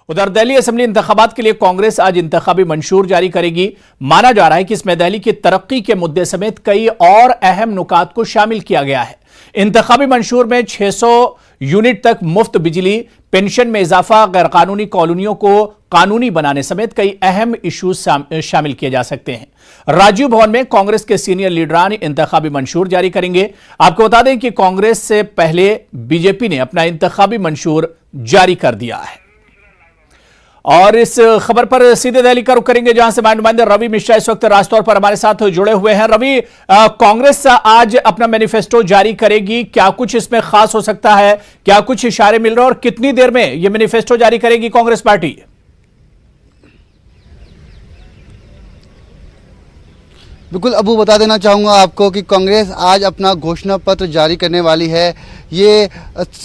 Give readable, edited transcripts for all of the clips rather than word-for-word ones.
उधर दिल्ली असेंबली इंतखाबात के लिए कांग्रेस आज इंतखाबी मंशूर जारी करेगी। माना जा रहा है कि इसमें दिल्ली की तरक्की के मुद्दे समेत कई और अहम नुकात को शामिल किया गया है। इंतखाबी मंशूर में 600 यूनिट तक मुफ्त बिजली, पेंशन में इजाफा, गैरकानूनी कॉलोनियों को कानूनी बनाने समेत कई अहम इश्यूज शामिल किए जा सकते हैं। राजीव भवन में कांग्रेस के सीनियर लीडरान इंतखाबी मंशूर जारी करेंगे। आपको बता दें कि कांग्रेस से पहले बीजेपी ने अपना इंतखाबी मंशूर जारी कर दिया है। और इस खबर पर सीधे दिल्ली का रुख करेंगे, जहां से हमारे नुमाइंदे रवि मिश्रा इस वक्त राजतौर पर हमारे साथ जुड़े हुए हैं। रवि, कांग्रेस आज अपना मैनिफेस्टो जारी करेगी, क्या कुछ इसमें खास हो सकता है, क्या कुछ इशारे मिल रहे हैं और कितनी देर में यह मैनिफेस्टो जारी करेगी कांग्रेस पार्टी? बिल्कुल अबू, बता देना चाहूँगा आपको कि कांग्रेस आज अपना घोषणा पत्र जारी करने वाली है। ये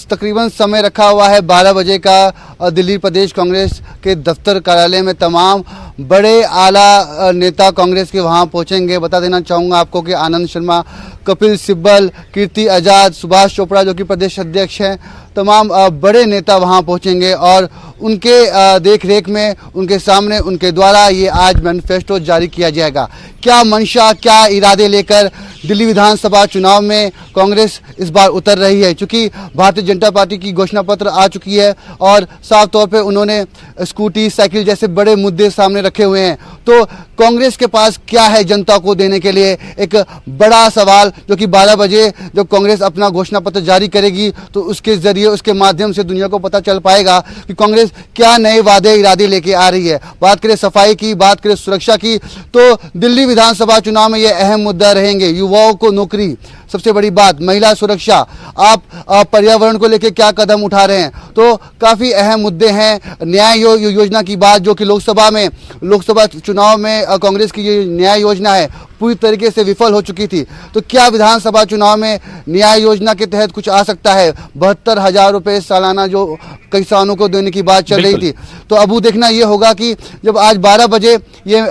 तकरीबन समय रखा हुआ है 12 बजे का। दिल्ली प्रदेश कांग्रेस के दफ्तर कार्यालय में तमाम बड़े आला नेता कांग्रेस के वहाँ पहुँचेंगे। बता देना चाहूँगा आपको कि आनंद शर्मा, कपिल सिब्बल, कीर्ति आज़ाद, सुभाष चोपड़ा जो कि प्रदेश अध्यक्ष हैं, तमाम बड़े नेता वहाँ पहुँचेंगे और उनके देख रेख में, उनके सामने, उनके द्वारा ये आज मैनिफेस्टो जारी किया जाएगा। क्या मंशा, क्या इरादे लेकर दिल्ली विधानसभा चुनाव में कांग्रेस इस बार उतर रही है? क्योंकि भारतीय जनता पार्टी की घोषणा पत्र आ चुकी है और साफ तौर पे उन्होंने स्कूटी, साइकिल जैसे बड़े मुद्दे सामने रखे हुए हैं। तो कांग्रेस के पास क्या है जनता को देने के लिए? एक बड़ा सवाल जो कि 12 बजे जब कांग्रेस अपना घोषणा पत्र जारी करेगी तो उसके जरिए, उसके माध्यम से दुनिया को पता चल पाएगा कि कांग्रेस क्या नए वादे इरादे लेके आ रही है। बात करें सफाई की, बात करें सुरक्षा की, तो दिल्ली विधानसभा चुनाव में ये अहम मुद्दा रहेंगे। युवाओं को नौकरी, सबसे बड़ी बात, महिला सुरक्षा, आप पर्यावरण को लेकर क्या कदम उठा रहे हैं, तो काफ़ी अहम मुद्दे हैं। न्याय योजना की बात जो कि लोकसभा चुनाव में कांग्रेस की ये न्याय योजना है पूरी तरीके से विफल हो चुकी थी। तो क्या विधानसभा चुनाव में न्याय योजना के तहत कुछ आ सकता है? 72,000 रुपये सालाना जो किसानों को देने की बात चल रही थी। तो अब देखना ये होगा कि जब आज 12 बजे ये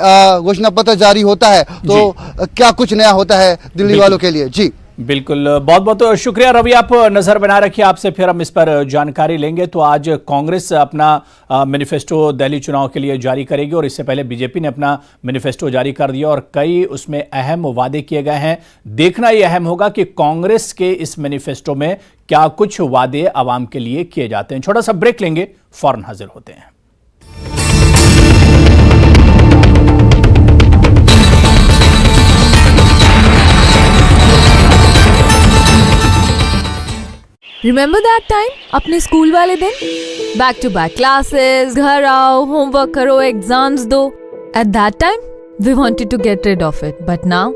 घोषणा पत्र जारी होता है तो क्या कुछ नया होता है दिल्ली वालों के लिए। जी बिल्कुल, बहुत बहुत शुक्रिया रवि, आप नजर बना रखिए, आपसे फिर हम इस पर जानकारी लेंगे। तो आज कांग्रेस अपना मैनिफेस्टो दिल्ली चुनाव के लिए जारी करेगी और इससे पहले बीजेपी ने अपना मैनिफेस्टो जारी कर दिया और कई उसमें अहम वादे किए गए हैं। देखना यह अहम होगा कि कांग्रेस के इस मैनिफेस्टो में क्या कुछ वादे आवाम के लिए किए जाते हैं। छोटा सा ब्रेक लेंगे, फौरन हाजिर होते हैं। Remember that time? अपने स्कूल वाले दिन? बैक टू बैक क्लासेस, घर आओ, होमवर्क करो, एग्जाम्स दो. At that time, we wanted to get rid of it. But now,